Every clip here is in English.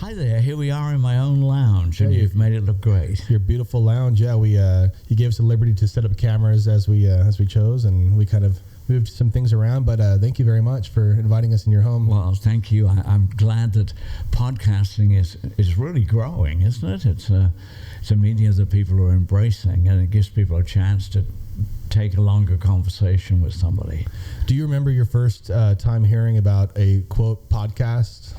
Hi there, here we are in my own lounge, and you've made it look great. Your beautiful lounge, yeah. You gave us the liberty to set up cameras as we chose, and we kind of moved some things around. But thank you very much for inviting us in your home. Well, thank you. I'm glad that podcasting is really growing, isn't it? It's a medium that people are embracing, and it gives people a chance to take a longer conversation with somebody. Do you remember your first time hearing about a quote podcast?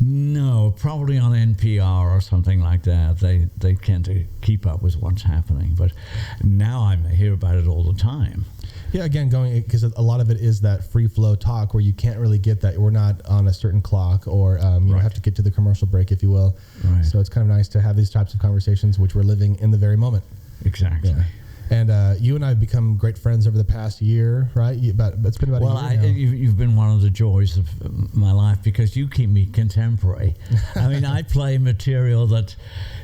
No, probably on NPR or something like that. They tend to keep up with what's happening, but now I hear about it all the time. Yeah, again, going because a lot of it is that free flow talk where you can't really get that. We're not on a certain clock, or you have to get to the commercial break, if you will. Right. So it's kind of nice to have these types of conversations, which we're living in the very moment. Exactly. Yeah. And you and I have become great friends over the past year, right? It's been about a year now. You've been one of the joys of my life because you keep me contemporary. I mean, I play material that,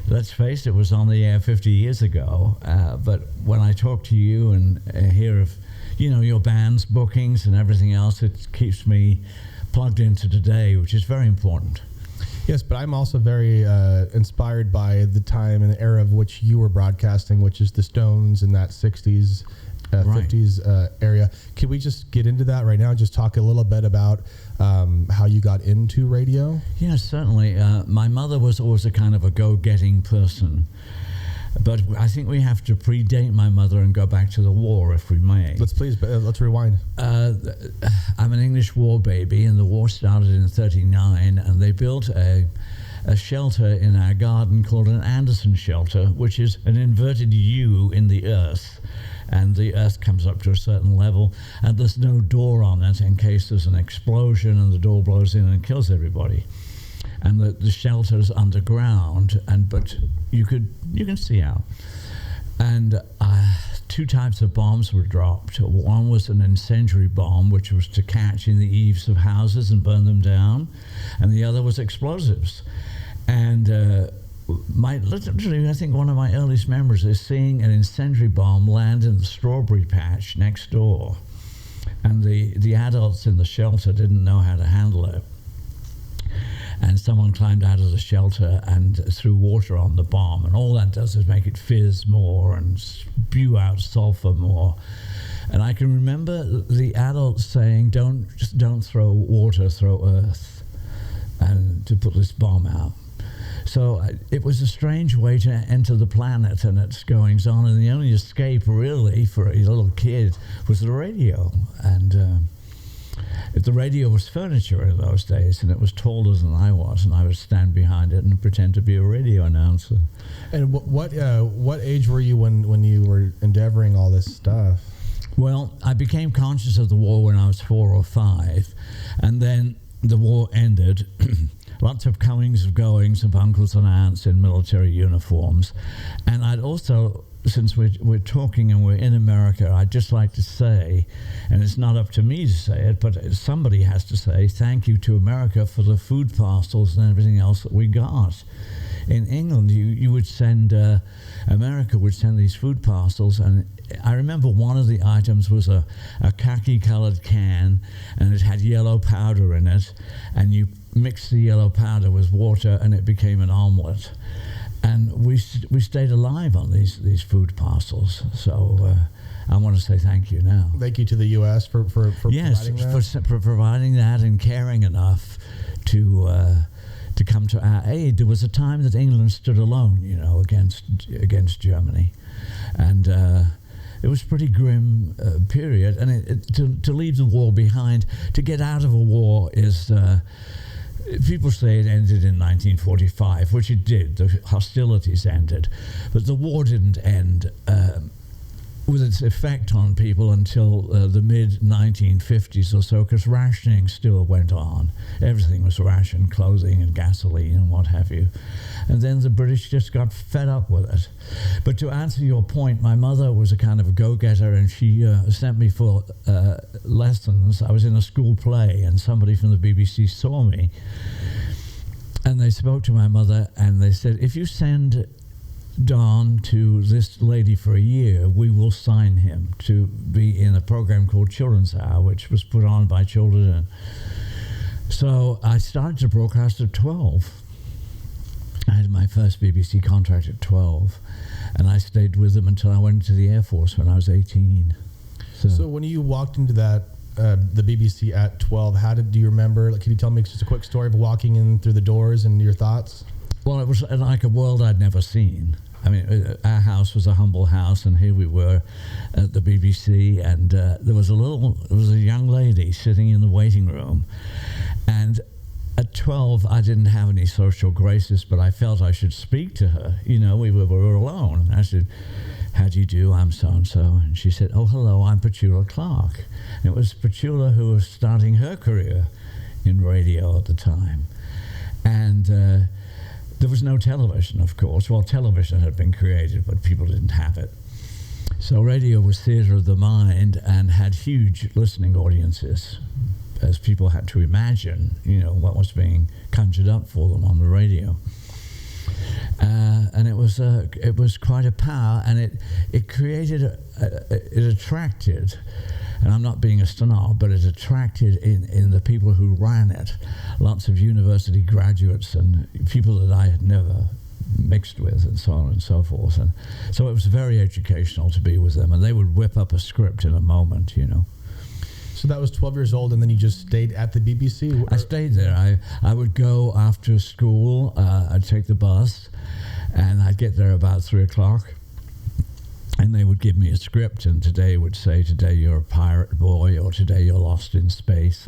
let's face it, was on the air 50 years ago. But when I talk to you and hear of, your band's bookings and everything else, it keeps me plugged into today, which is very important. Yes, but I'm also very inspired by the time and the era of which you were broadcasting, which is the Stones in that 60s, 50s area. Can we just get into that right now? Just talk a little bit about how you got into radio? Yes, certainly. My mother was always a kind of a go-getting person. But I think we have to predate my mother and go back to the war, if we may. Let's rewind. I'm an English war baby, and the war started in 1939, and they built a shelter in our garden called an Anderson shelter, which is an inverted U in the earth. And the earth comes up to a certain level, and there's no door on it in case there's an explosion and the door blows in and kills everybody. And the shelter's underground, but you can see out. And two types of bombs were dropped. One was an incendiary bomb, which was to catch in the eaves of houses and burn them down, and the other was explosives. And literally, I think one of my earliest memories is seeing an incendiary bomb land in the strawberry patch next door, and the adults in the shelter didn't know how to handle it. And someone climbed out of the shelter and threw water on the bomb, and all that does is make it fizz more and spew out sulfur more. And I can remember the adults saying, don't throw water, throw earth, and to put this bomb out. So it was a strange way to enter the planet and its goings on, and the only escape really for a little kid was the radio. And the radio was furniture in those days, and it was taller than I was, and I would stand behind it and pretend to be a radio announcer. And what age were you when you were endeavoring all this stuff? Well, I became conscious of the war when I was 4 or 5, and then the war ended. Lots of comings and goings of uncles and aunts in military uniforms. And I'd also, since we're talking and we're in America, I'd just like to say, and it's not up to me to say it, but somebody has to say thank you to America for the food parcels and everything else that we got. In England, you would send, America would send these food parcels, and I remember one of the items was a khaki-colored can, and it had yellow powder in it, and you mixed the yellow powder with water, and it became an omelet. And we stayed alive on these food parcels. So I want to say thank you now. Thank you to the U.S. for providing that. for providing that and caring enough to come to our aid. There was a time that England stood alone, against Germany, and it was a pretty grim period. And to leave the war behind, to get out of a war is. People say it ended in 1945, which it did. The hostilities ended. But the war didn't end with its effect on people until the mid-1950s or so, because rationing still went on. Everything was rationed, clothing and gasoline and what have you. And then the British just got fed up with it. But to answer your point, my mother was a kind of a go-getter, and she sent me for lessons. I was in a school play, and somebody from the BBC saw me. And they spoke to my mother, and they said, if you send Don to this lady for a year, we will sign him to be in a program called Children's Hour, which was put on by children. So I started to broadcast at 12. my first BBC contract at 12, and I stayed with them until I went into the Air Force when I was 18. So when you walked into that, the BBC at 12, do you remember, can you tell me just a quick story of walking in through the doors and your thoughts? Well, it was like a world I'd never seen. I mean, our house was a humble house, and here we were at the BBC, and there was a young lady sitting in the waiting room, and at 12, I didn't have any social graces, but I felt I should speak to her. We were alone. I said, "How do you do? I'm so-and-so." And she said, "Oh, hello, I'm Petula Clark." And it was Petula who was starting her career in radio at the time. And there was no television, of course. Well, television had been created, but people didn't have it. So radio was theater of the mind and had huge listening audiences, as people had to imagine, what was being conjured up for them on the radio. And it was quite a power, and it created, it attracted, and I'm not being a snob, but it attracted in the people who ran it, lots of university graduates and people that I had never mixed with, and so on and so forth. And so it was very educational to be with them, and they would whip up a script in a moment, So that was 12 years old, and then you just stayed at the BBC? I stayed there. I would go after school. I'd take the bus, and I'd get there about 3 o'clock, and they would give me a script, and today would say, "Today you're a pirate boy," or "Today you're lost in space."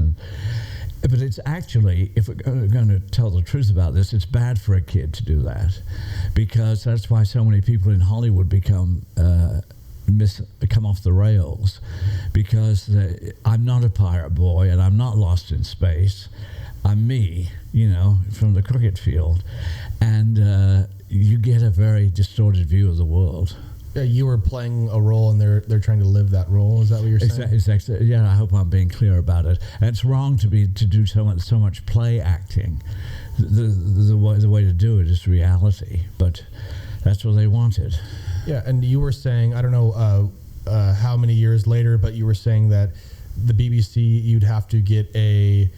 But it's actually, if we're going to tell the truth about this, it's bad for a kid to do that, because that's why so many people in Hollywood come off the rails, because I'm not a pirate boy and I'm not lost in space. I'm me, from the cricket field, and you get a very distorted view of the world. Yeah, you were playing a role, and they're trying to live that role. Is that what you're saying? Exactly. Yeah, I hope I'm being clear about it. And it's wrong to do so much play acting. The way to do it is reality, but that's what they wanted. Yeah, and you were saying, I don't know how many years later, but you were saying that the BBC, you'd have to get a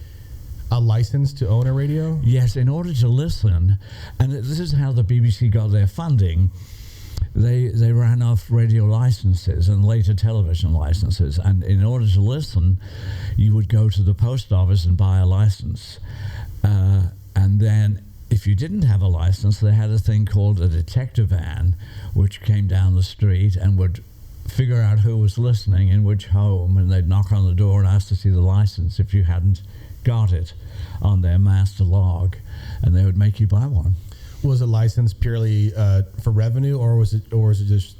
license to own a radio? Yes, in order to listen, and this is how the BBC got their funding. They ran off radio licenses and later television licenses, and in order to listen, you would go to the post office and buy a license. And then if you didn't have a license, they had a thing called a detector van, which came down the street and would figure out who was listening in which home, and they'd knock on the door and ask to see the license if you hadn't got it on their master log, and they would make you buy one. Was a license purely for revenue, or was it just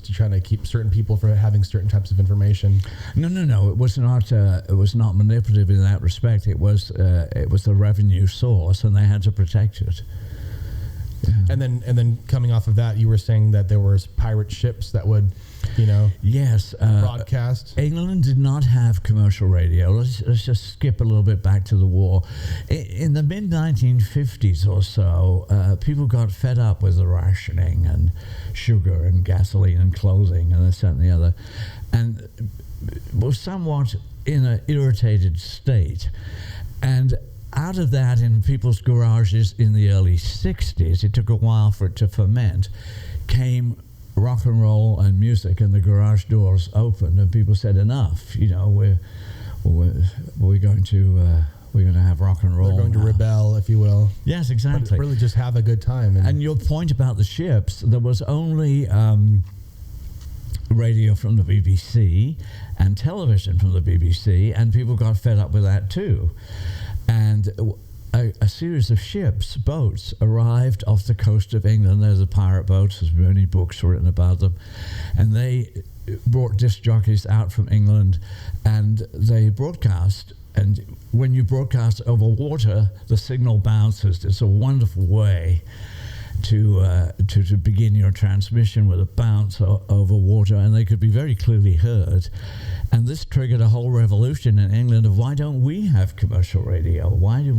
to try to keep certain people from having certain types of information? No. It was not. It was not manipulative in that respect. It was the revenue source, and they had to protect it. Yeah. And then coming off of that, you were saying that there was pirate ships that would, yes, broadcast. England did not have commercial radio. Let's just skip a little bit back to the war. In the mid-1950s or so, people got fed up with the rationing and sugar and gasoline and clothing and this, that, and the other, and was somewhat in an irritated state. And out of that, in people's garages in the early 60s, it took a while for it to ferment, came rock and roll and music, and the garage doors opened, and people said, "Enough! We're going to have rock and roll. They're going to rebel, if you will." Yes, exactly. But really, just have a good time. And your point about the ships, there was only radio from the BBC and television from the BBC, and people got fed up with that too. And a series of boats arrived off the coast of England. They're the pirate boats. There's many books written about them. And they brought disc jockeys out from England, and they broadcast. And when you broadcast over water, the signal bounces. It's a wonderful way to begin your transmission, with a bounce over water, and they could be very clearly heard. And this triggered a whole revolution in England of, why don't we have commercial radio? Why are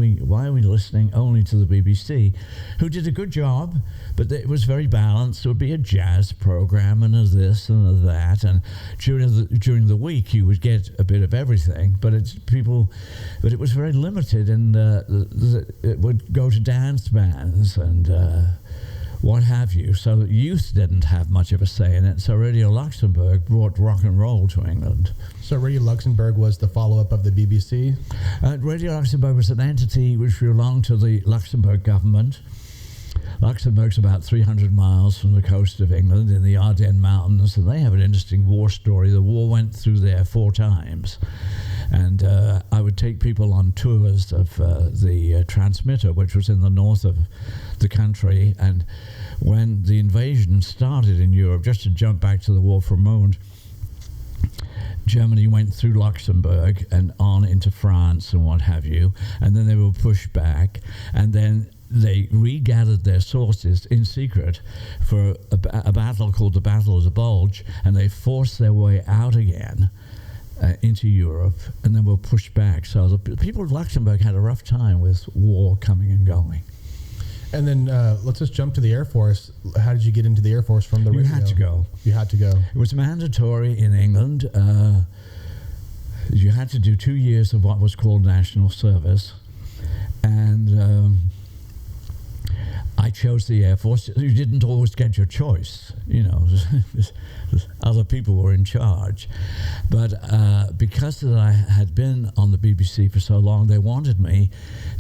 we listening only to the BBC, who did a good job, but it was very balanced. There would be a jazz program and a this and a that, and during the week you would get a bit of everything, but it was very limited, and it would go to dance bands and what have you. So the youth didn't have much of a say in it. So Radio Luxembourg brought rock and roll to England. So Radio Luxembourg was the follow-up of the BBC? Radio Luxembourg was an entity which belonged to the Luxembourg government. Luxembourg's about 300 miles from the coast of England in the Ardennes Mountains, and they have an interesting war story. The war went through there 4 times. And I would take people on tours of the transmitter, which was in the north of the country. And when the invasion started in Europe, just to jump back to the war for a moment, Germany went through Luxembourg and on into France and what have you. And then they were pushed back. And then they regathered their sources in secret for a battle called the Battle of the Bulge. And they forced their way out again. Into Europe, and then were pushed back. So the people of Luxembourg had a rough time with war coming and going. And then let's just jump to the Air Force. How did you get into the Air Force from the radio? You had to go. You had to go. It was mandatory in England. You had to do 2 years of what was called national service. And I chose the Air Force. You didn't always get your choice, you know. Other people were in charge. But because that I had been on the BBC for so long, they wanted me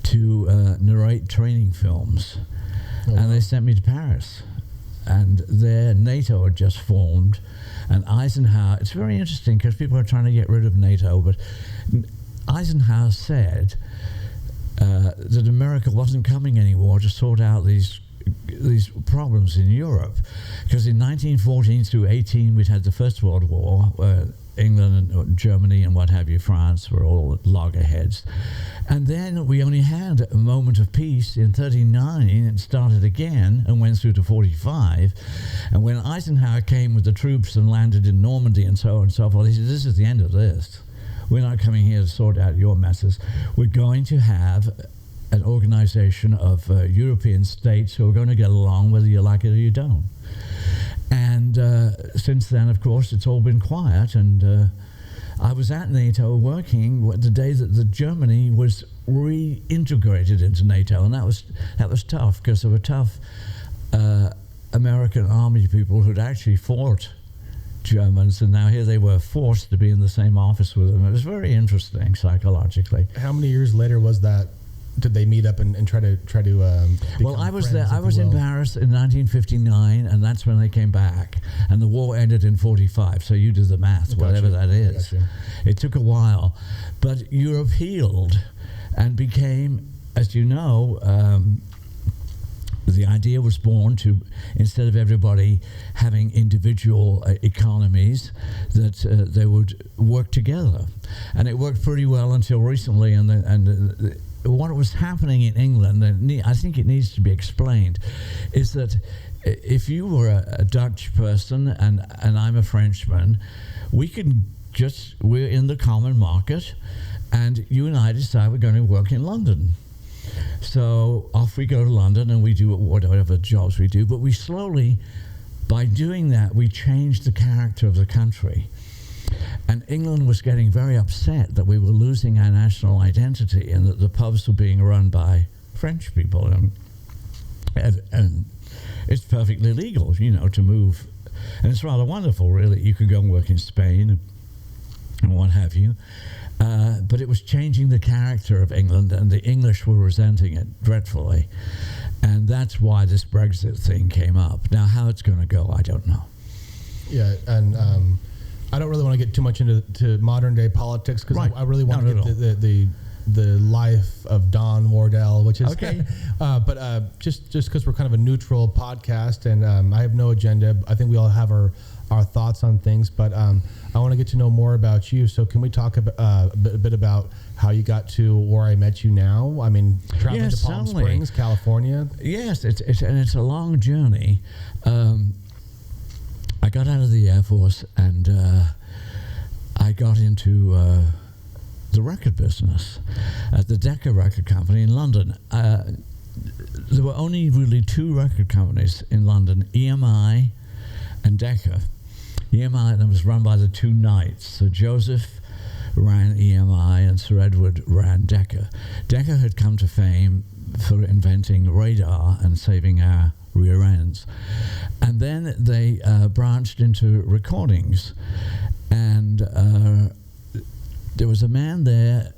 to narrate training films. Oh, and they sent me to Paris. And there, NATO had just formed. And Eisenhower, it's very interesting because people are trying to get rid of NATO, but Eisenhower said that America wasn't coming anymore to sort out these problems in Europe, because in 1914 through 18 we'd had the First World War, where England and Germany and what have you, France, were all loggerheads, and then we only had a moment of peace in 39. It started again and went through to 45, and when Eisenhower came with the troops and landed in Normandy and so on and so forth, he said, this is the end of this. We're not coming here to sort out your messes. We're going to have an organization of European states who are going to get along whether you like it or you don't. And since then, of course, it's all been quiet. And I was at NATO working the day that the Germany was reintegrated into NATO. And that was tough, because there were tough American army people who'd actually fought Germans, and now here they were forced to be in the same office with them. It was very interesting psychologically. How many years later was that? Did they meet up and try to well, I was there. I was in Paris in 1959, and that's when they came back. And the war ended in 45. So you do the math, whatever that is. It took a while, but Europe healed and became, as you know, the idea was born to, instead of everybody having individual economies, that they would work together, and it worked pretty well until recently. And what was happening in England, and I think it needs to be explained, is that if you were a Dutch person and I'm a Frenchman, we're in the common market, and you and I decide we're going to work in London. So off we go to London and we do whatever jobs we do, but we slowly, by doing that, we changed the character of the country. And England was getting very upset that we were losing our national identity and that the pubs were being run by French people. And it's perfectly legal, you know, to move. And it's rather wonderful, really. You could go and work in Spain and what have you. But it was changing the character of England, and the English were resenting it dreadfully. And that's why this Brexit thing came up. Now, how it's going to go, I don't know. Yeah, and I don't really want to get too much into modern day politics, because I really want to get the life of Don Wardell, which is okay. But just because we're kind of a neutral podcast, and I have no agenda. I think we all have our thoughts on things, but I want to get to know more about you. So can we talk a bit about how you got to where I met you now? I mean, traveling to Palm Springs, California. Yes, it's a long journey. I got out of the Air Force, and I got into the record business at the Decca Record Company in London. There were only really 2 record companies in London, EMI and Decca. EMI was run by the 2 Knights. So Joseph ran EMI and Sir Edward ran Decca. Decca had come to fame for inventing radar and saving our rear ends. And then they branched into recordings. And there was a man there,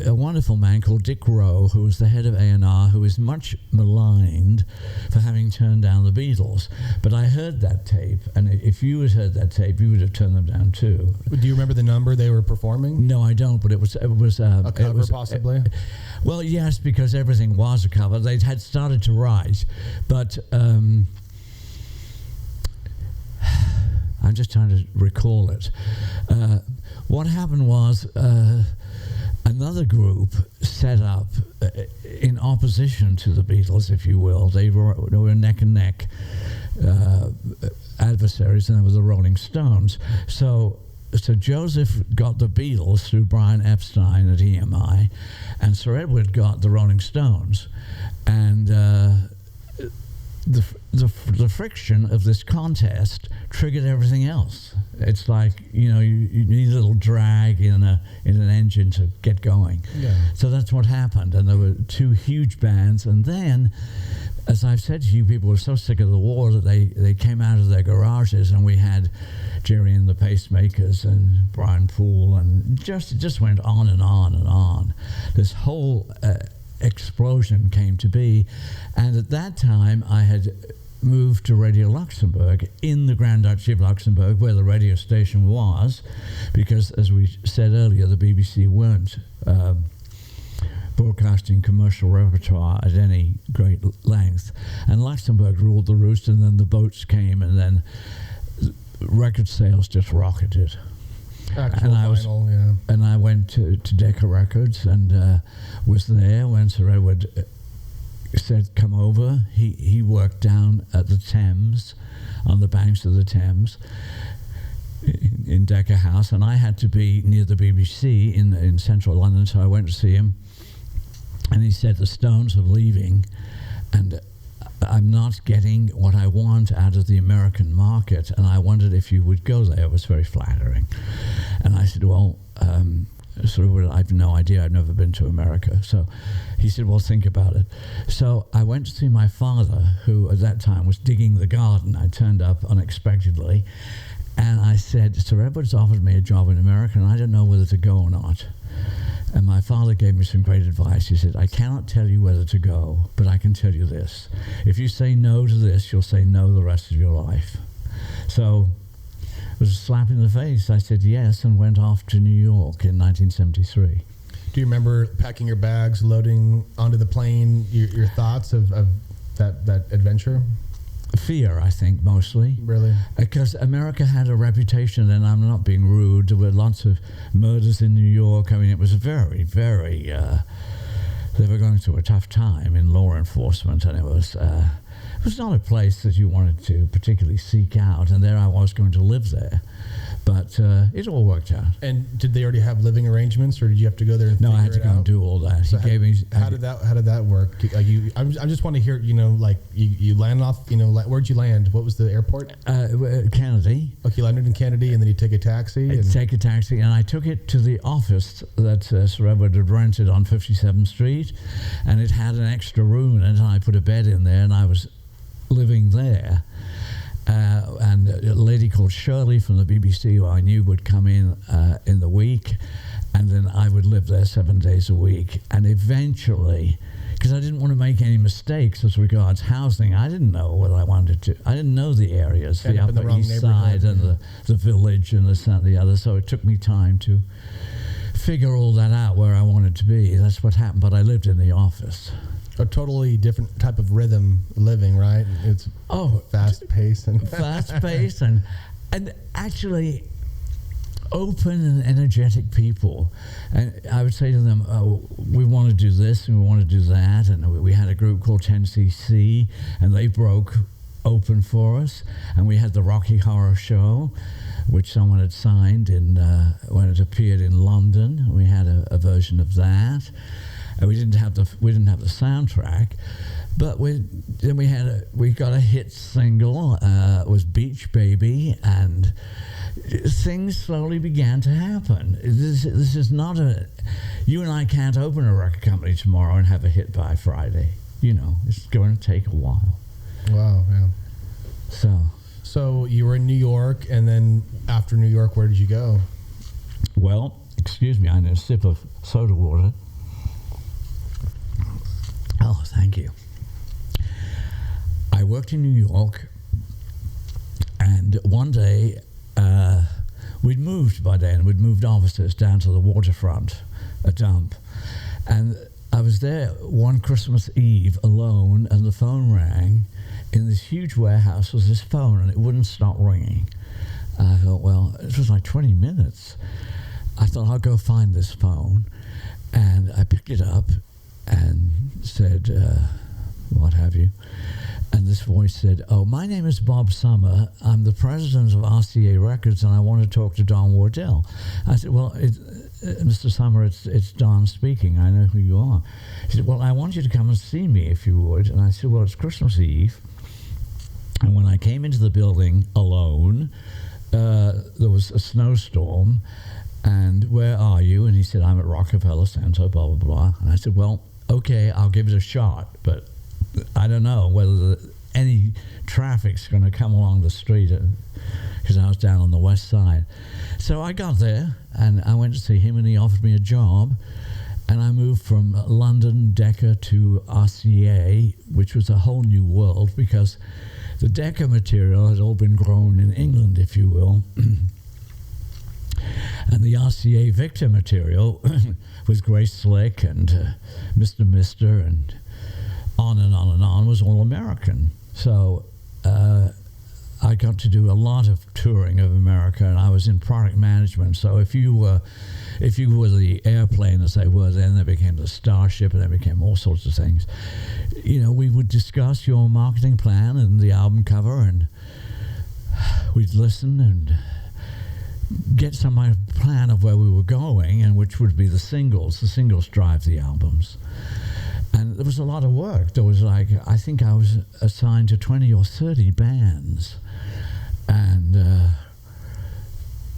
a wonderful man called Dick Rowe, who was the head of A&R, who is much maligned for having turned down the Beatles. But I heard that tape, and if you had heard that tape, you would have turned them down too. Do you remember the number they were performing? No, I don't. But it was a cover, possibly. Well, yes, because everything was a cover. They had started to write, but I'm just trying to recall it. What happened was another group set up in opposition to the Beatles, if you will. They were neck and neck adversaries, and there were the Rolling Stones. So Joseph got the Beatles through Brian Epstein at EMI, and Sir Edward got the Rolling Stones. And the friction of this contest triggered everything else. It's like, you need a little drag in an engine to get going. Yeah. So that's what happened, and there were two huge bands. And then, as I've said to you, people were so sick of the war that they came out of their garages, and we had Jerry and the Pacemakers and Brian Poole, and it just went on and on and on. This whole explosion came to be, and at that time I had moved to Radio Luxembourg in the Grand Duchy of Luxembourg, where the radio station was, because, as we said earlier, the BBC weren't broadcasting commercial repertoire at any great length, and Luxembourg ruled the roost. And then the boats came, and then record sales just rocketed. Actual vinyl, yeah. And I went to Decca Records and was there when Sir Edward said, come over. He worked down at the Thames, on the banks of the Thames, in Decca House, and I had to be near the BBC in central London, so I went to see him. And he said, the Stones are leaving, and I'm not getting what I want out of the American market, and I wondered if you would go there. It was very flattering. And I said, well, I have no idea. I've never been to America. So he said, well, think about it. So I went to see my father, who at that time was digging the garden. I turned up unexpectedly, and I said, Sir Edward's offered me a job in America, and I don't know whether to go or not. And my father gave me some great advice. He said, I cannot tell you whether to go, but I can tell you this. If you say no to this, you'll say no the rest of your life. So it was a slap in the face. I said yes and went off to New York in 1973. Do you remember packing your bags, loading onto the plane, your thoughts of that adventure? Fear, I think, mostly. Really? Because America had a reputation, and I'm not being rude, there were lots of murders in New York. I mean, it was very, very, they were going through a tough time in law enforcement, and it was not a place that you wanted to particularly seek out, and there I was going to live there. But it all worked out. And did they already have living arrangements, or did you have to go there? And no, I had to go and do all that. So how did that work? I just want to hear. You landed off. Where'd you land? What was the airport? Kennedy. Okay, you landed in Kennedy, and then you take a taxi. Take a taxi, and I took it to the office that Sir Edward had rented on 57th Street, and it had an extra room in it, and I put a bed in there, and I was living there. And a lady called Shirley from the BBC, who I knew would come in the week, and then I would live there 7 days a week. And eventually, because I didn't want to make any mistakes as regards housing, I didn't know what I wanted to. I didn't know the areas, the Upper East Side and the village and this and the other. So it took me time to figure all that out where I wanted to be. That's what happened. But I lived in the office. A totally different type of rhythm living, right? It's fast paced and actually open and energetic people. And I would say to them, we want to do this and we want to do that. And we had a group called 10cc, and they broke open for us. And we had the Rocky Horror Show, which someone had signed when it appeared in London. We had a version of that. We didn't have the soundtrack, but we got a hit single. It was Beach Baby, and things slowly began to happen. This is not a... You and I can't open a record company tomorrow and have a hit by Friday. It's going to take a while. Wow, yeah. So you were in New York, and then after New York, where did you go? Well, excuse me, I need a sip of soda water. Oh, thank you. I worked in New York, and one day we'd moved by then. We'd moved offices down to the waterfront, a dump, and I was there one Christmas Eve alone, and the phone rang. In this huge warehouse was this phone, and it wouldn't stop ringing. I thought, well, it was like 20 minutes. I thought, I'll go find this phone, and I picked it up and said, what have you. And this voice said, oh, my name is Bob Summer. I'm the president of RCA Records, and I want to talk to Don Wardell. I said, well, Mr. Summer, it's Don speaking. I know who you are. He said, well, I want you to come and see me if you would. And I said, well, it's Christmas Eve. And when I came into the building alone, there was a snowstorm. And where are you? And he said, I'm at Rockefeller Center, blah, blah, blah. And I said, well, okay, I'll give it a shot, but I don't know whether any traffic's going to come along the street, because I was down on the west side. So I got there, and I went to see him, and he offered me a job, and I moved from London, Decca, to RCA, which was a whole new world, because the Decca material had all been grown in England, if you will. And the RCA Victor material with Grace Slick and Mr. Mister and on and on and on was all American. So I got to do a lot of touring of America, and I was in product management. So if you were the airplane, as they were then, they became the Starship, and they became all sorts of things. We would discuss your marketing plan and the album cover, and we'd listen and get some kind of plan of where we were going, and which would be the singles. The singles drive the albums. And there was a lot of work. There was I think I was assigned to 20 or 30 bands. And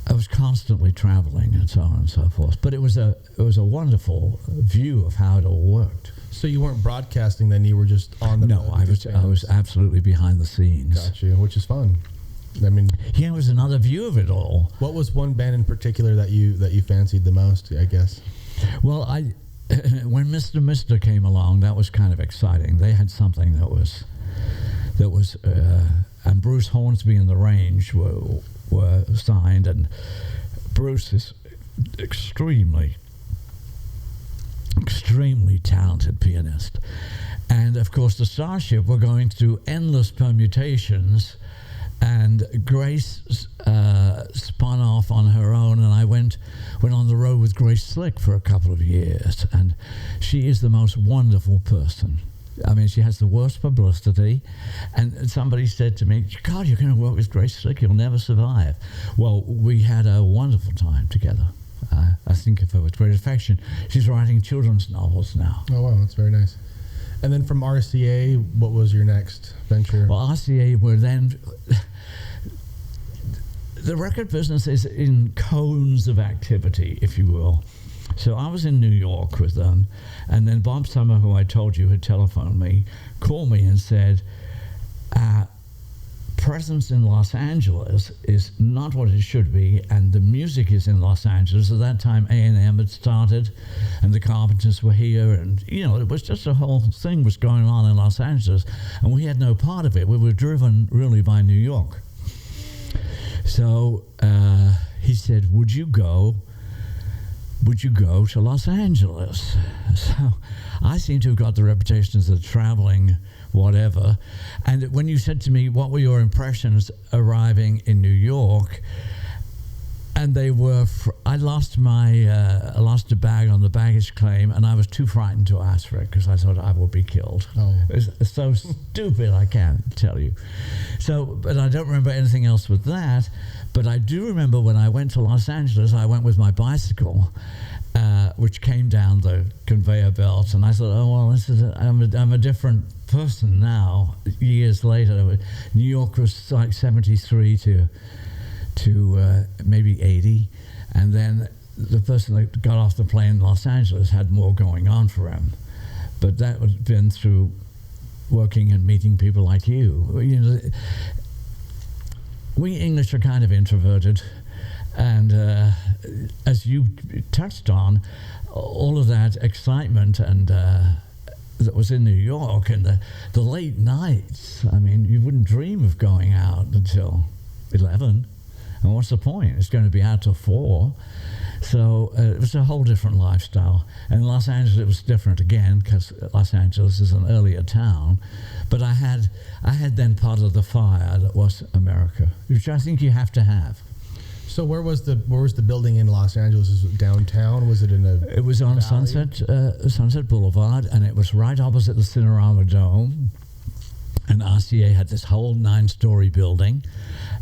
I was constantly traveling and so on and so forth. But it was a wonderful view of how it all worked. So you weren't broadcasting then, you were just on the... No, I was absolutely behind the scenes. Got you, which is fun. I mean, it was another view of it all. What was one band in particular that you fancied the most, I guess? Well, when Mr. Mister came along, that was kind of exciting. They had something that was, and Bruce Hornsby and the Range were signed, and Bruce is extremely talented pianist. And of course, the Starship were going through endless permutations. And Grace spun off on her own, and I went on the road with Grace Slick for a couple of years, and she is the most wonderful person. I mean, she has the worst publicity, and somebody said to me, God, you're going to work with Grace Slick, you'll never survive. Well, we had a wonderful time together. I think of her with great affection. She's writing children's novels now. Oh, wow, that's very nice. And then from RCA, what was your next venture? Well, RCA were then... The record business is in cones of activity, if you will. So I was in New York with them, and then Bob Summer, who I told you had telephoned me, called me and said, presence in Los Angeles is not what it should be, and the music is in Los Angeles. At that time, A&M had started, and the Carpenters were here, and, it was just a whole thing was going on in Los Angeles, and we had no part of it. We were driven really by New York. So he said, would you go to Los Angeles? So I seem to have got the reputation as a traveling whatever. And when you said to me, what were your impressions arriving in New York? And they were, I lost a bag on the baggage claim, and I was too frightened to ask for it because I thought I would be killed. Oh. It's so stupid, I can't tell you. So, but I don't remember anything else with that. But I do remember when I went to Los Angeles, I went with my bicycle, which came down the conveyor belt, and I thought, oh well, I'm a different person now. Years later, New York was like 73 to to maybe 80, and then the person that got off the plane in Los Angeles had more going on for him. But that was been through working and meeting people like you. You know, we English are kind of introverted, and as you touched on, all of that excitement and that was in New York and the late nights. I mean, you wouldn't dream of going out until 11. And what's the point? It's going to be out till 4. So it was a whole different lifestyle. And in Los Angeles, it was different again, because Los Angeles is an earlier town. But I had then part of the fire that was America, which I think you have to have. So where was the building in Los Angeles? Was it downtown? Was it in a? It was on Sunset Boulevard, and it was right opposite the Cinerama Dome. And RCA had this whole 9-story building,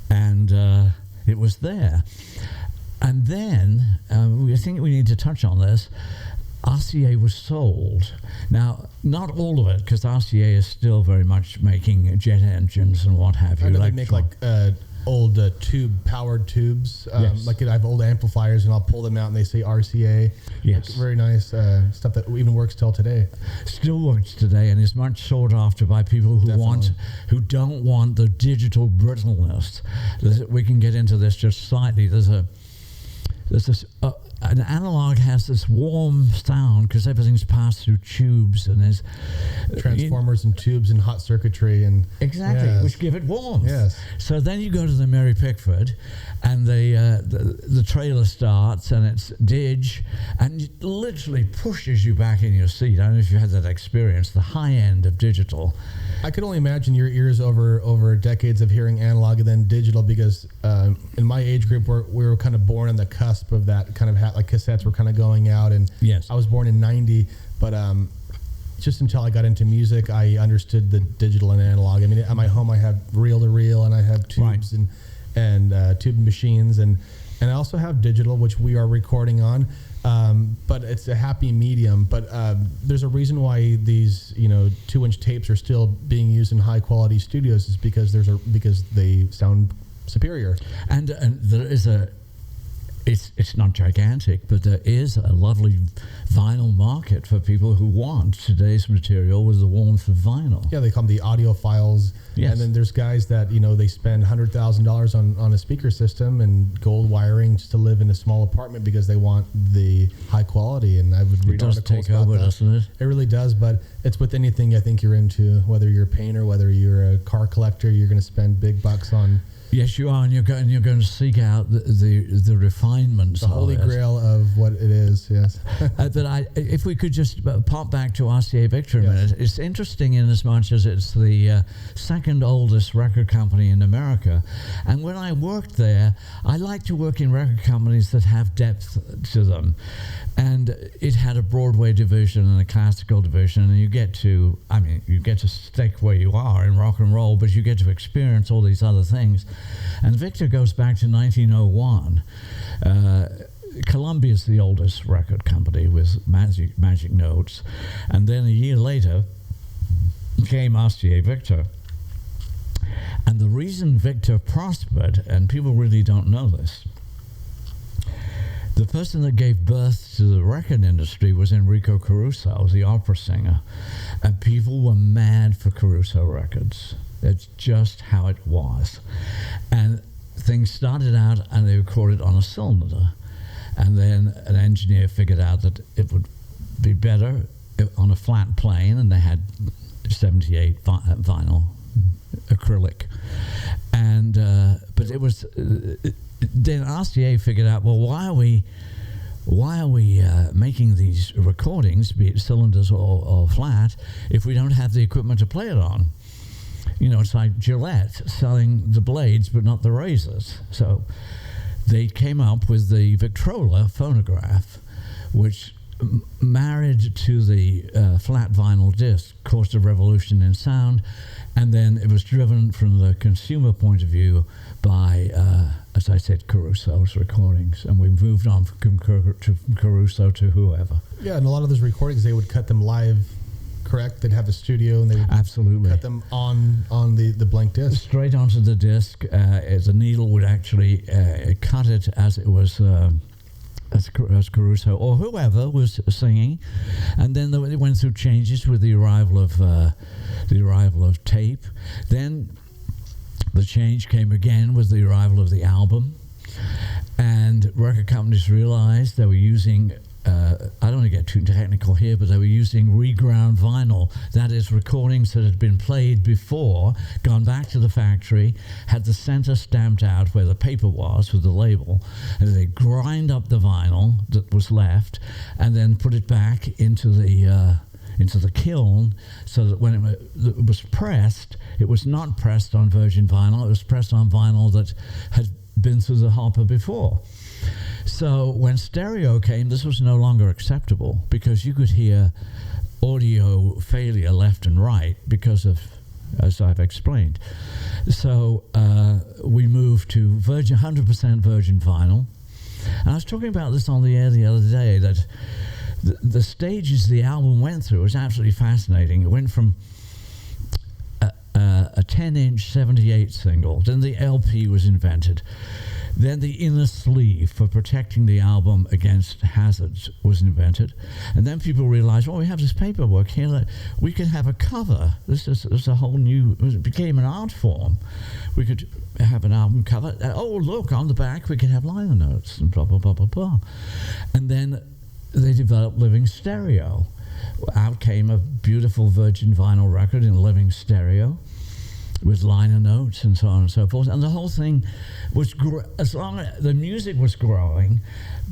and it was there. And then, I think we need to touch on this, RCA was sold. Now, not all of it, because RCA is still very much making jet engines and what have you. I know they make old powered tubes. Yes. Like I have old amplifiers, and I'll pull them out, and they say RCA. Yes. Like very nice stuff that even works till today. Still works today, and is much sought after by people who don't want the digital brittleness. We can get into this just slightly. There's this an analog has this warm sound because everything's passed through tubes, and there's transformers and tubes and hot circuitry and exactly, yes, which give it warmth. Yes. So then you go to the Mary Pickford, and the trailer starts, and it's Dig, and it literally pushes you back in your seat. I don't know if you had that experience. The high end of digital. I could only imagine your ears over decades of hearing analog and then digital, because in my age group we were kind of born on the cusp of that kind of like cassettes were kind of going out, and yes, I was born in 90, but just until I got into music, I understood the digital and analog. I mean, at my home I have reel-to-reel, and I have tubes and tube machines, and I also have digital, which we are recording on. But it's a happy medium. But there's a reason why these 2-inch tapes are still being used in high quality studios, is because they sound superior. And there is it's not gigantic, but there is a lovely vinyl market for people who want today's material with the warmth of vinyl. Yeah, they call them the audiophiles. Yes. And then there's guys that, they spend $100,000 on a speaker system and gold wiring just to live in a small apartment because they want the high quality. And I would read articles about that. It does take over, doesn't it? It really does, but it's with anything I think you're into, whether you're a painter, whether you're a car collector, you're going to spend big bucks on. Yes, you are, and you're going to seek out the refinements, the holy grail of what it is. Yes, but if we could just pop back to RCA Victor a minute, it's interesting in as much as it's the second oldest record company in America, and when I worked there, I like to work in record companies that have depth to them, and it had a Broadway division and a classical division, and you get to stick where you are in rock and roll, but you get to experience all these other things. And Victor goes back to 1901. Columbia's the oldest record company with Magic Notes. And then a year later came RCA Victor. And the reason Victor prospered, and people really don't know this, the person that gave birth to the record industry was Enrico Caruso, the opera singer. And people were mad for Caruso records. That's just how it was. And things started out, and they recorded on a cylinder. And then an engineer figured out that it would be better on a flat plane, and they had 78 vinyl acrylic. And but it was then RCA figured out, well, why are we making these recordings, be it cylinders or flat, if we don't have the equipment to play it on? It's like Gillette selling the blades but not the razors. So they came up with the Victrola phonograph, which married to the flat vinyl disc caused a revolution in sound, and then it was driven from the consumer point of view by, as I said, Caruso's recordings, and we moved on from Caruso to whoever. Yeah, and a lot of those recordings, they would cut them live correct? They'd have a studio and they would absolutely cut them on the blank disc. Straight onto the disc. The needle would actually cut it as it was, as Caruso or whoever was singing, and then it went through changes with the arrival of tape. Then the change came again with the arrival of the album, and record companies realized they were using. I don't want to get too technical here, but they were using reground vinyl. That is, recordings that had been played before, gone back to the factory, had the center stamped out where the paper was with the label, and they grind up the vinyl that was left, and then put it back into the kiln, so that when it was pressed, it was not pressed on virgin vinyl. It was pressed on vinyl that had been through the hopper before. So when stereo came, this was no longer acceptable because you could hear audio failure left and right because of, as I've explained. So we moved to 100% virgin vinyl. And I was talking about this on the air the other day, that the stages the album went through was absolutely fascinating. It went from a 10-inch 78 single, then the LP was invented. Then the inner sleeve for protecting the album against hazards was invented. And then people realized, well, we have this paperwork here that we can have a cover. This is a whole new, it became an art form. We could have an album cover. Oh, look, on the back we can have liner notes and blah, blah, blah, blah, blah. And then they developed living stereo. Out came a beautiful virgin vinyl record in living stereo, with liner notes and so on and so forth. And the whole thing was, as long as the music was growing,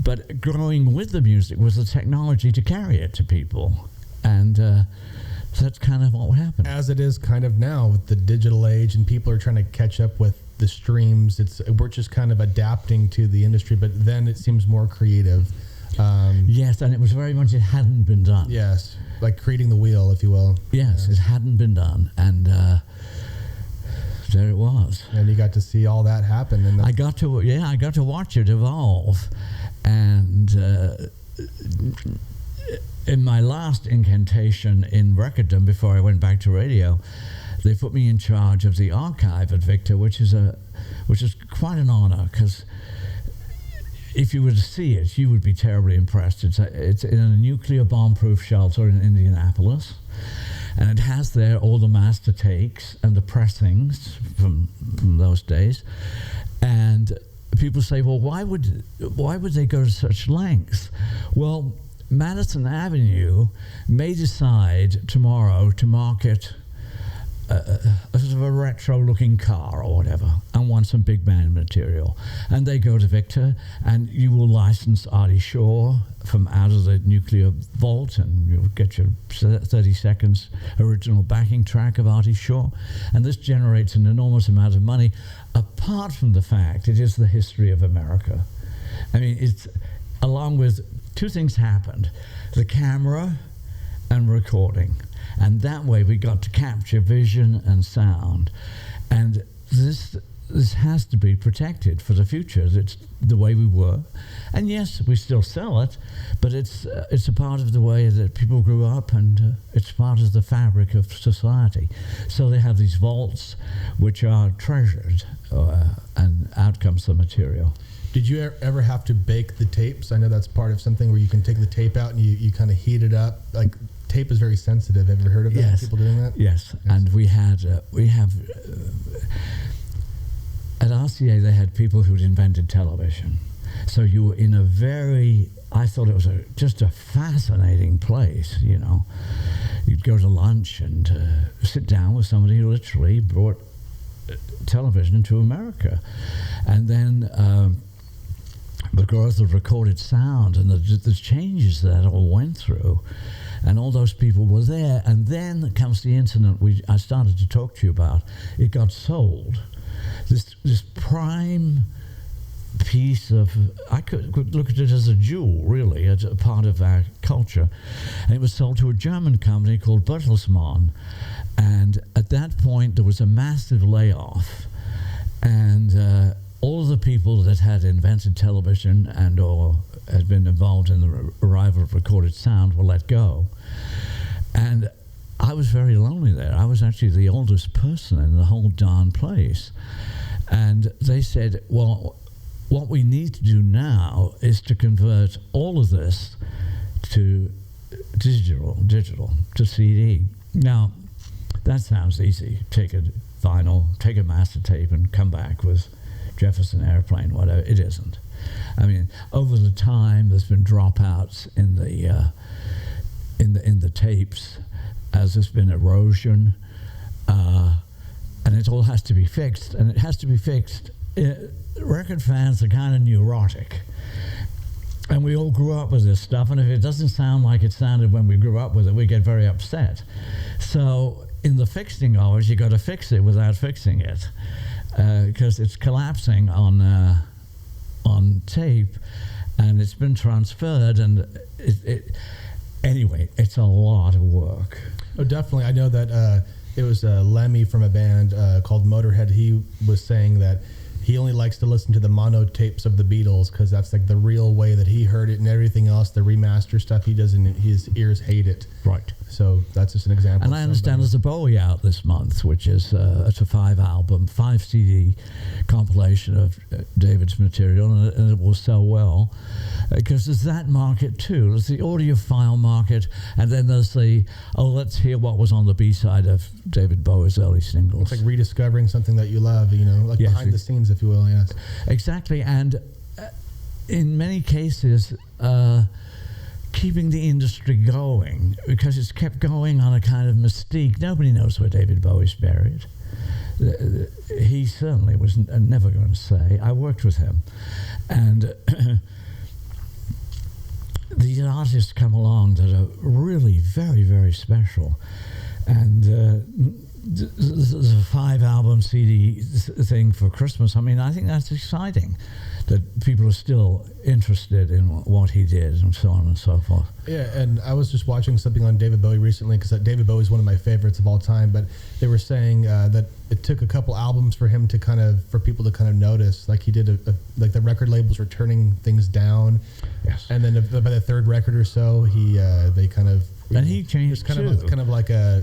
but growing with the music was the technology to carry it to people. And that's kind of what happened. As it is kind of now with the digital age, and people are trying to catch up with the streams, we're just kind of adapting to the industry, but then it seems more creative. Yes, and it was very much, it hadn't been done. Yes, like creating the wheel, if you will. Yes, it hadn't been done. And there it was, and you got to see all that happen. And I got to watch it evolve. And in my last incantation in recorddom before I went back to radio, they put me in charge of the archive at Victor, which is quite an honor, because if you were to see it, you would be terribly impressed. It's in a nuclear bomb-proof shelter in Indianapolis. And it has there all the master takes and the pressings from those days. And people say, well, why would they go to such lengths? Well, Madison Avenue may decide tomorrow to market a sort of a retro-looking car or whatever, and want some big band material. And they go to Victor, and you will license Artie Shaw from out of the nuclear vault, and you'll get your 30 seconds original backing track of Artie Shaw. And this generates an enormous amount of money, apart from the fact it is the history of America. I mean, it's, along with two things happened: the camera and recording. And that way we got to capture vision and sound. And this has to be protected for the future. It's the way we were. And yes, we still sell it, but it's a part of the way that people grew up, and it's part of the fabric of society. So they have these vaults which are treasured, and out comes the material. Did you ever have to bake the tapes? I know that's part of something where you can take the tape out and you kind of heat it up. Like, tape is very sensitive. Have you ever heard of that? Yes. People doing that? Yes. And we have at RCA they had people who'd invented television. So you were in I thought it was just a fascinating place, you know. You'd go to lunch and sit down with somebody who literally brought television to America. And then the growth of recorded sound and the changes that all went through. And all those people were there. And then comes the incident I started to talk to you about. It got sold. This prime piece of, I could look at it as a jewel, really, as a part of our culture. And it was sold to a German company called Bertelsmann. And at that point, there was a massive layoff. And all of the people that had invented television and or had been involved in the arrival of recorded sound were let go. And I was very lonely there. I was actually the oldest person in the whole darn place. And they said, well, what we need to do now is to convert all of this to digital, to CD. Now, that sounds easy. Take a vinyl, take a master tape, and come back with Jefferson Airplane, whatever. It isn't. I mean, over the time, there's been dropouts in the tapes, as there's been erosion, and it all has to be fixed. And it has to be fixed. Record fans are kind of neurotic. And we all grew up with this stuff, and if it doesn't sound like it sounded when we grew up with it, we get very upset. So in the fixing of it, you got to fix it without fixing it, because it's collapsing on tape, and it's been transferred, and anyway, it's a lot of work. Oh, definitely. I know that it was Lemmy from a band called Motorhead. He was saying that he only likes to listen to the mono tapes of the Beatles because that's like the real way that he heard it, and everything else, the remaster stuff, he doesn't. His ears hate it. Right. So that's just an example. And I understand there's a Bowie out this month, which is it's a 5 CD compilation of David's material, and it will sell well because there's that market too. There's the audiophile market, and then there's the let's hear what was on the B-side of David Bowie's early singles. It's like rediscovering something that you love, like yes, behind the scenes, if you will. Yes, exactly. And in many cases, keeping the industry going, because it's kept going on a kind of mystique. Nobody knows where David Bowie's buried. He certainly was never going to say. I worked with him, and these artists come along that are really very, very special, and there's a 5 CD thing for Christmas. I mean, I think that's exciting that people are still interested in what he did and so on and so forth. Yeah, and I was just watching something on David Bowie recently, because David Bowie is one of my favorites of all time, but they were saying that it took a couple albums for him to for people to kind of notice. Like he did like the record labels were turning things down. Yes. And then by the third record or so, they kind of... And he changed kind of like an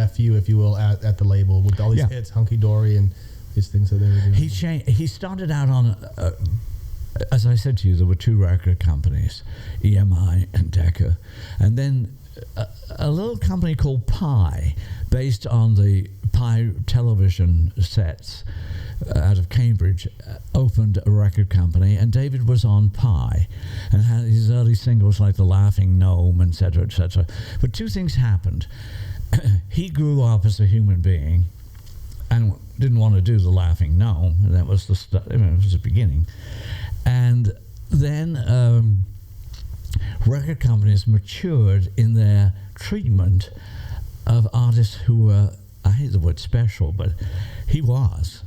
FU, if you will, at the label with all these hits, Hunky Dory, and these things that they were doing. He started out on, as I said to you, there were 2 record companies, EMI and Decca, and then a little company called Pi, based on the Pi television sets out of Cambridge, opened a record company, and David was on Pi and had his early singles like The Laughing Gnome, etc., etc. But 2 things happened. He grew up as a human being and didn't want to do The Laughing Gnome. That was it was the beginning. And then record companies matured in their treatment of artists who were, I hate the word special, but he was.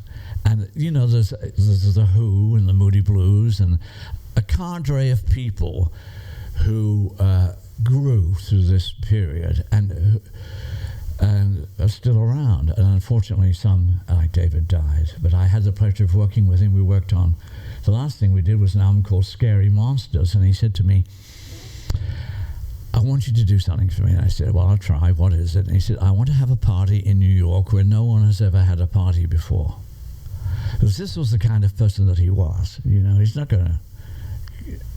And, there's The Who and the Moody Blues and a cadre of people who grew through this period and are still around. And unfortunately, some, like David, died. But I had the pleasure of working with him. We worked on, the last thing we did was an album called Scary Monsters. And he said to me, I want you to do something for me. And I said, well, I'll try. What is it? And he said, I want to have a party in New York where no one has ever had a party before. Because this was the kind of person that he was. He's not going to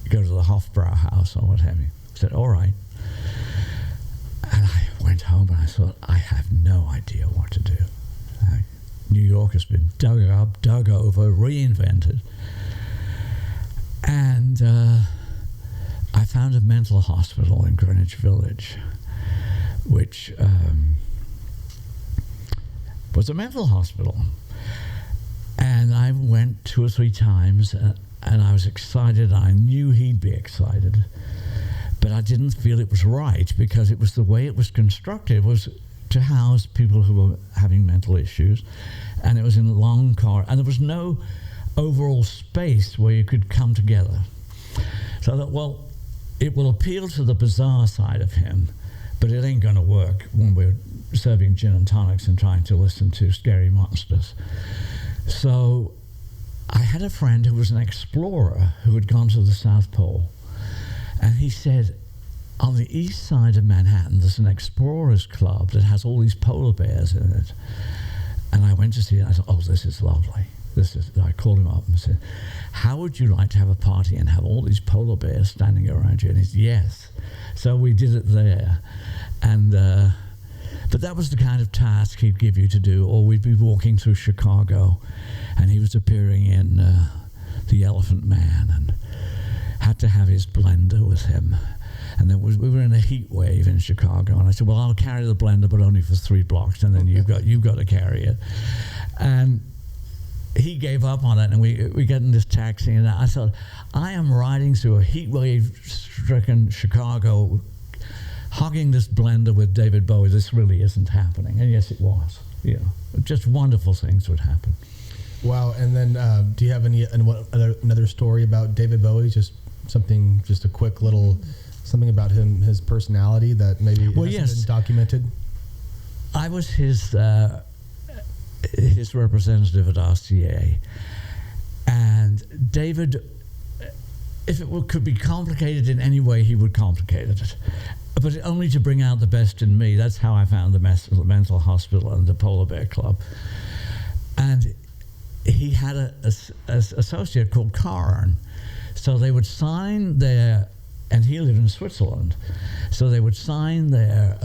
go to the Hofbrauhaus or what have you. I said, all right. And I went home and I thought, I have no idea what to do. New York has been dug up, dug over, reinvented. And I found a mental hospital in Greenwich Village, which was a mental hospital. And I went 2 or 3 times, and I was excited. I knew he'd be excited. But I didn't feel it was right, because it was the way it was constructed was to house people who were having mental issues, and it was in a long corridor, and there was no overall space where you could come together. So I thought, well, it will appeal to the bizarre side of him, but it ain't going to work when we're serving gin and tonics and trying to listen to Scary Monsters. So I had a friend who was an explorer who had gone to the South Pole, and he said, on the east side of Manhattan, there's an explorers club that has all these polar bears in it. And I went to see it. I thought, oh, this is lovely. I called him up and said, how would you like to have a party and have all these polar bears standing around you? And he said, yes. So we did it there. And but that was the kind of task he'd give you to do. Or we'd be walking through Chicago, and he was appearing in The Elephant Man, and had to have his blender with him. And then we were in a heat wave in Chicago, and I said, well, I'll carry the blender, but only for 3 blocks, and then you've got to carry it. And he gave up on it, and we get in this taxi, and I thought, I am riding through a heat wave-stricken Chicago, hogging this blender with David Bowie. This really isn't happening. And yes, it was. Just wonderful things would happen. Wow. And then do you have another story about David Bowie? Just a quick little something about him, his personality that maybe hasn't been documented? I was his representative at RCA, and David, if it could be complicated in any way, he would complicate it, but only to bring out the best in me. That's how I found the mental hospital and the Polar Bear Club. And he had an associate called Karen, so they would sign their, and he lived in Switzerland, so they would sign their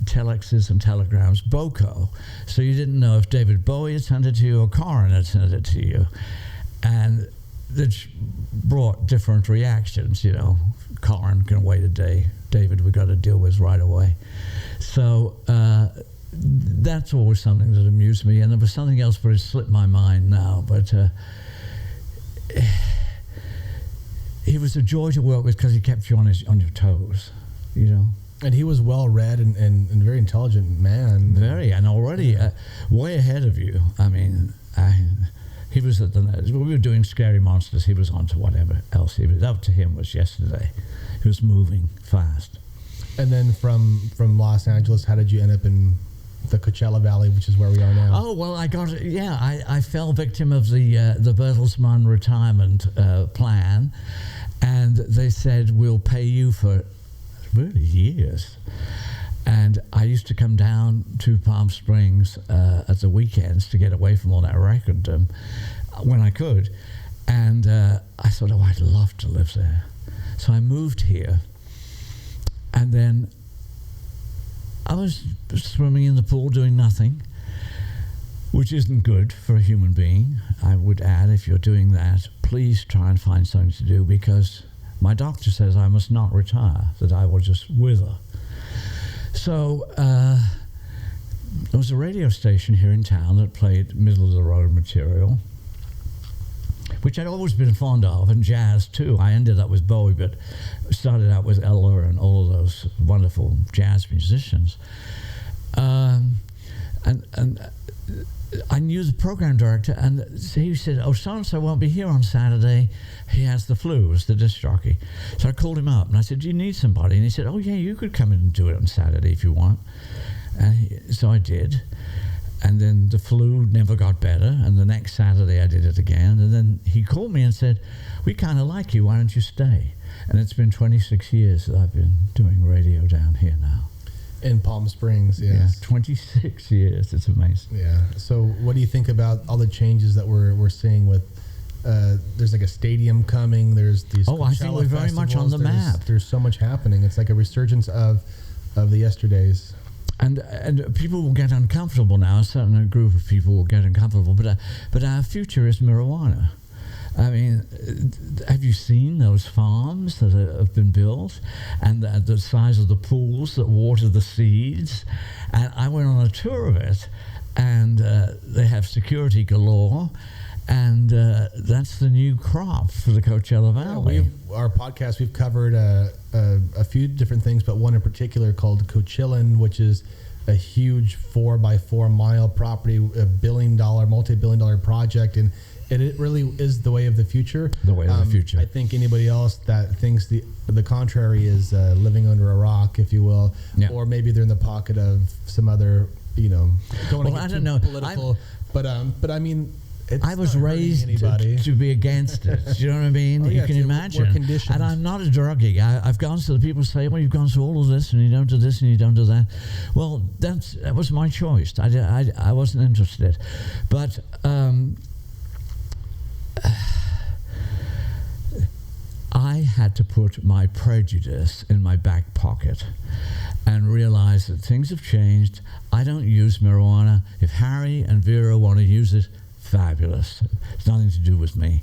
telexes and telegrams BOCO, so you didn't know if David Bowie had sent it to you or Karen had sent it to you. And that brought different reactions. Karen can wait a day, David we got to deal with right away. So that's always something that amused me. And there was something else, but it slipped my mind now. But he was a joy to work with because he kept you on your toes, And he was well-read and a very intelligent man. Very, and already way ahead of you. I mean, he was at we were doing Scary Monsters. He was on to whatever else. That to him was yesterday. He was moving fast. And then from Los Angeles, how did you end up in the Coachella Valley, which is where we are now? Oh, well, I fell victim of the Bertelsmann retirement plan, and they said, we'll pay you for really years. And I used to come down to Palm Springs at the weekends to get away from all that recorddom when I could. And I thought, I'd love to live there. So I moved here. And then I was swimming in the pool doing nothing, which isn't good for a human being. I would add, if you're doing that, please try and find something to do, because my doctor says I must not retire, that I will just wither. So there was a radio station here in town that played middle-of-the-road material, which I'd always been fond of, and jazz too. I ended up with Bowie, but started out with Ella and all of those wonderful jazz musicians. And I knew the program director, and he said, so-and-so won't be here on Saturday. He has the flu, was the disc jockey. So I called him up, and I said, do you need somebody? And he said, you could come in and do it on Saturday if you want. And so I did. And then the flu never got better, and the next Saturday I did it again. And then he called me and said, we kind of like you, why don't you stay? And it's been 26 years that I've been doing radio down here now. In Palm Springs, yes. Yeah, 26 years, it's amazing. Yeah, so what do you think about all the changes that we're seeing with, there's like a stadium coming, there's these Coachella I think we're very much on the map. There's so much happening. It's like a resurgence of the yesterdays. And people will get uncomfortable now. A certain group of people will get uncomfortable. But our future is marijuana. I mean, have you seen those farms that have been built, and the size of the pools that water the seeds? And I went on a tour of it, and they have security galore. And that's the new crop for the Coachella Valley. Our podcast, we've covered a few different things, but one in particular called Coachillan, which is a huge 4x4 mile property, a multi-billion-dollar project, and it really is the way of the future. The way of the future. I think anybody else that thinks the contrary is living under a rock, if you will, or maybe they're in the pocket of some other, don't want to get too political. But I mean, I was raised to be against it. Do you know what I mean? You can imagine. We're conditioned. And I'm not a druggie. I've gone to the people say, well, you've gone through all of this and you don't do this and you don't do that. Well, that was my choice. I wasn't interested. But I had to put my prejudice in my back pocket and realize that things have changed. I don't use marijuana. If Harry and Vera want to use it, fabulous. It's nothing to do with me.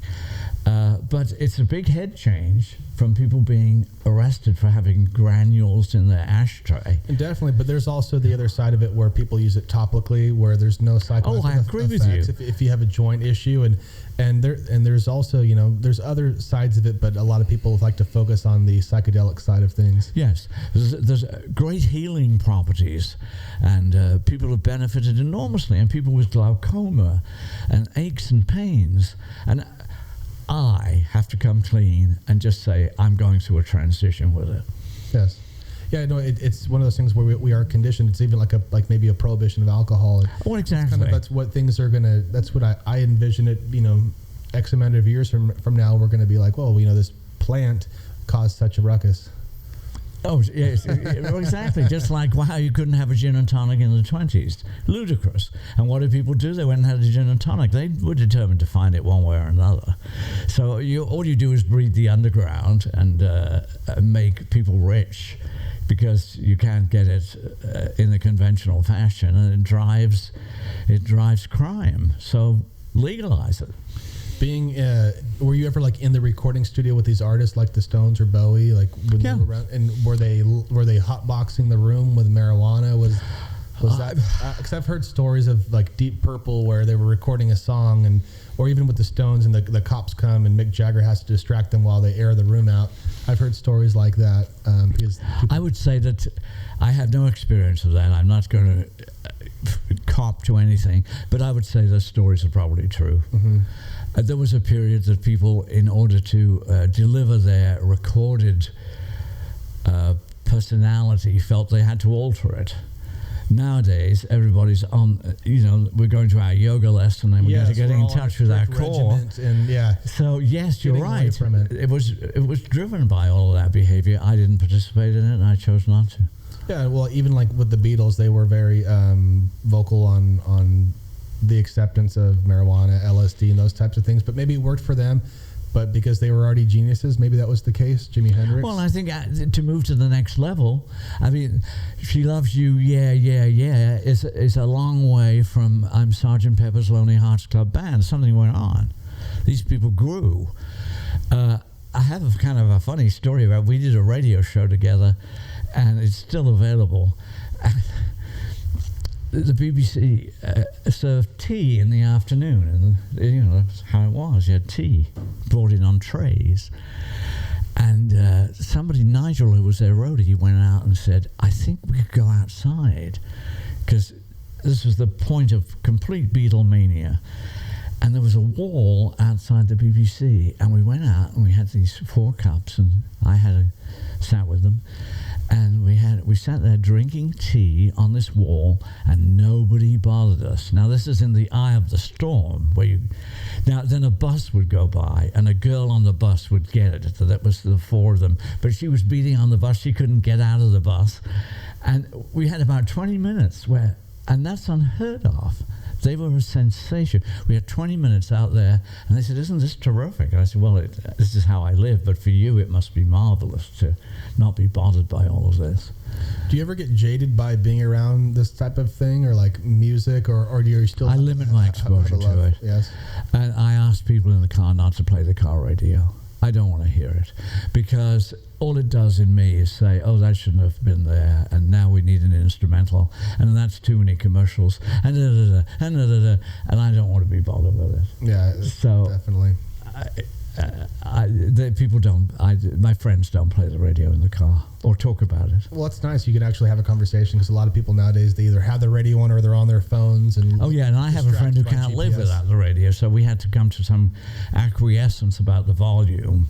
But it's a big head change from people being arrested for having granules in their ashtray. And definitely, but there's also the other side of it where people use it topically, where there's no psychoactive I agree with you. If you have a joint issue, and there's also, there's other sides of it, but a lot of people like to focus on the psychedelic side of things. Yes, there's great healing properties, and people have benefited enormously, and people with glaucoma and aches and pains, and I have to come clean and just say I'm going through a transition with it. Yes. Yeah, no, it's one of those things where we are conditioned. It's even like maybe a prohibition of alcohol. Oh, exactly. That's what things are gonna. That's what I envision it. X amount of years from now, we're gonna be like, well, this plant caused such a ruckus. Oh, yes, exactly. Just like, wow, you couldn't have a gin and tonic in the 20s. Ludicrous. And what did people do? They went and had a gin and tonic. They were determined to find it one way or another. So all you do is breed the underground and make people rich because you can't get it in a conventional fashion, and it drives crime. So legalize it. Were you ever in the recording studio with these artists like the Stones or Bowie, when you were around, and were they hotboxing the room with marijuana? Was that, because I've heard stories of Deep Purple where they were recording a song, or even with the Stones, and the cops come and Mick Jagger has to distract them while they air the room out. I've heard stories like that. Because I would say that I have no experience of that. I'm not going to cop to anything, but I would say those stories are probably true. Mm-hmm. There was a period that people, in order to deliver their recorded personality, felt they had to alter it. Nowadays, everybody's on, we're going to our yoga lesson and we're getting in touch with our core. So, yes, you're right. It was driven by all of that behavior. I didn't participate in it, and I chose not to. Yeah, well, even with the Beatles, they were very vocal on the acceptance of marijuana, LSD, and those types of things. But maybe it worked for them. But because they were already geniuses, maybe that was the case. Jimi Hendrix. Well, I think to move to the next level, I mean, She Loves You, yeah, is a long way from I'm Sgt. Pepper's Lonely Hearts Club Band. Something went on. These people grew. I have a kind of a funny story about, we did a radio show together, and it's still available. The BBC served tea in the afternoon, and that's how it was. You had tea brought in on trays, and somebody, Nigel, who was their roadie, he went out and said, I think we could go outside, because this was the point of complete Beatlemania, and there was a wall outside the BBC, and we went out and we had these 4 cups, and I sat with them. And we sat there drinking tea on this wall, and nobody bothered us. Now, this is in the eye of the storm, then a bus would go by, and a girl on the bus would get it. So that was the 4 of them. But she was beating on the bus. She couldn't get out of the bus. And we had about 20 minutes and that's unheard of. They were a sensation. We had 20 minutes out there, and they said, isn't this terrific? And I said, well, this is how I live, but for you it must be marvelous to not be bothered by all of this. Do you ever get jaded by being around this type of thing, or music, or do you still... I limit my exposure to it. Yes. And I ask people in the car not to play the car radio. I don't want to hear it, because all it does in me is say, oh, that shouldn't have been there, and now we need an instrumental, and that's too many commercials, and and I don't want to be bothered with it. Yeah, so definitely. My friends don't play the radio in the car or talk about it. Well, it's nice. You can actually have a conversation, because a lot of people nowadays, they either have the radio on or they're on their phones. And and I have a friend who can't live without the radio, so we had to come to some acquiescence about the volume.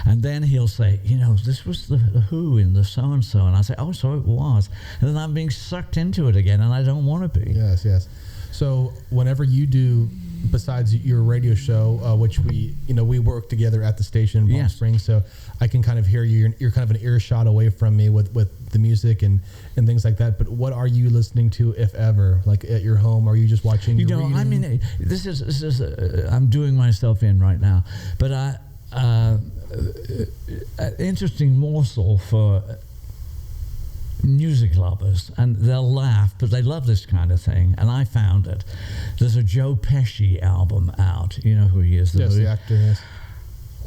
And then he'll say, this was the Who in the so-and-so, and I say, oh, so it was. And then I'm being sucked into it again, and I don't want to be. Yes. So whenever you do besides your radio show, which we work together at the station in Palm Springs, so I can kind of hear you. You're kind of an earshot away from me with the music and things like that. But what are you listening to, if ever, like at your home? Are you just watching? I mean, this is I'm doing myself in right now, but an interesting morsel for music lovers, and they'll laugh, but they love this kind of thing, and I found it. There's a Joe Pesci album out. You know who he is? Yes, the actor, yes.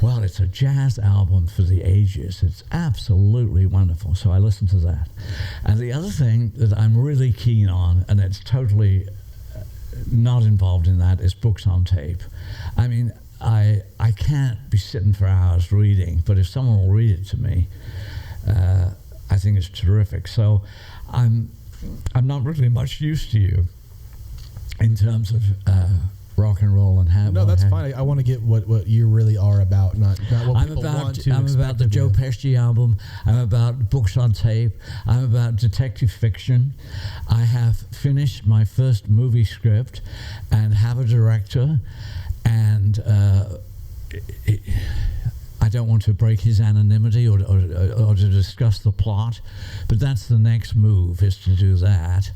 Well, it's a jazz album for the ages. It's absolutely wonderful, so I listen to that. And the other thing that I'm really keen on, and it's totally not involved in that, is books on tape. I mean, I can't be sitting for hours reading, but if someone will read it to me, I think it's terrific. So I'm not really much use to you in terms of rock and roll and how. No, that's fine. I want to get what you really are about, not what people want to. I'm about the Joe Pesci album. I'm about books on tape. I'm about detective fiction. I have finished my first movie script and have a director, and I don't want to break his anonymity or to discuss the plot, but that's the next move, is to do that.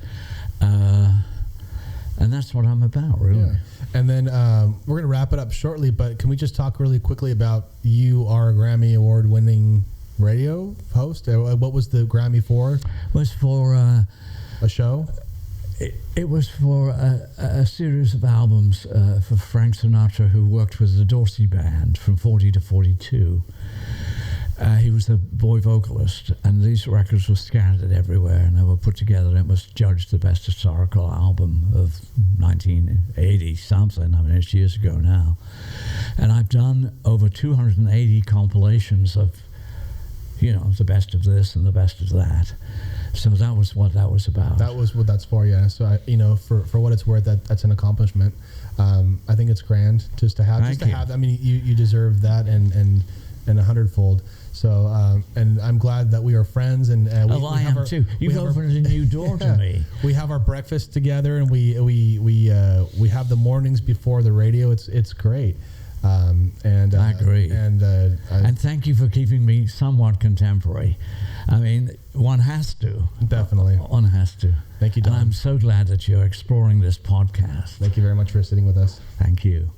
And that's what I'm about, really. Yeah. And then we're going to wrap it up shortly, but can we just talk really quickly about you are a Grammy Award-winning radio host? What was the Grammy for? It was for a show? It was for a series of albums for Frank Sinatra, who worked with the Dorsey Band from 40 to 42. He was the boy vocalist, and these records were scattered everywhere, and they were put together, and it was judged the best historical album of 1980 something. I mean, it's years ago now. And I've done over 280 compilations of, the best of this and the best of that. So that was what that was about. That was what that's for, yeah. So for what it's worth, that's an accomplishment. I think it's grand just to have. I mean, you deserve that and a hundredfold. So and I'm glad that we are friends, and I am too. You've opened a new door to me. We have our breakfast together, and we have the mornings before the radio. It's great. And I agree. And thank you for keeping me somewhat contemporary. I mean, one has to. Definitely. One has to. Thank you, Don. And I'm so glad that you're exploring this podcast. Thank you very much for sitting with us. Thank you.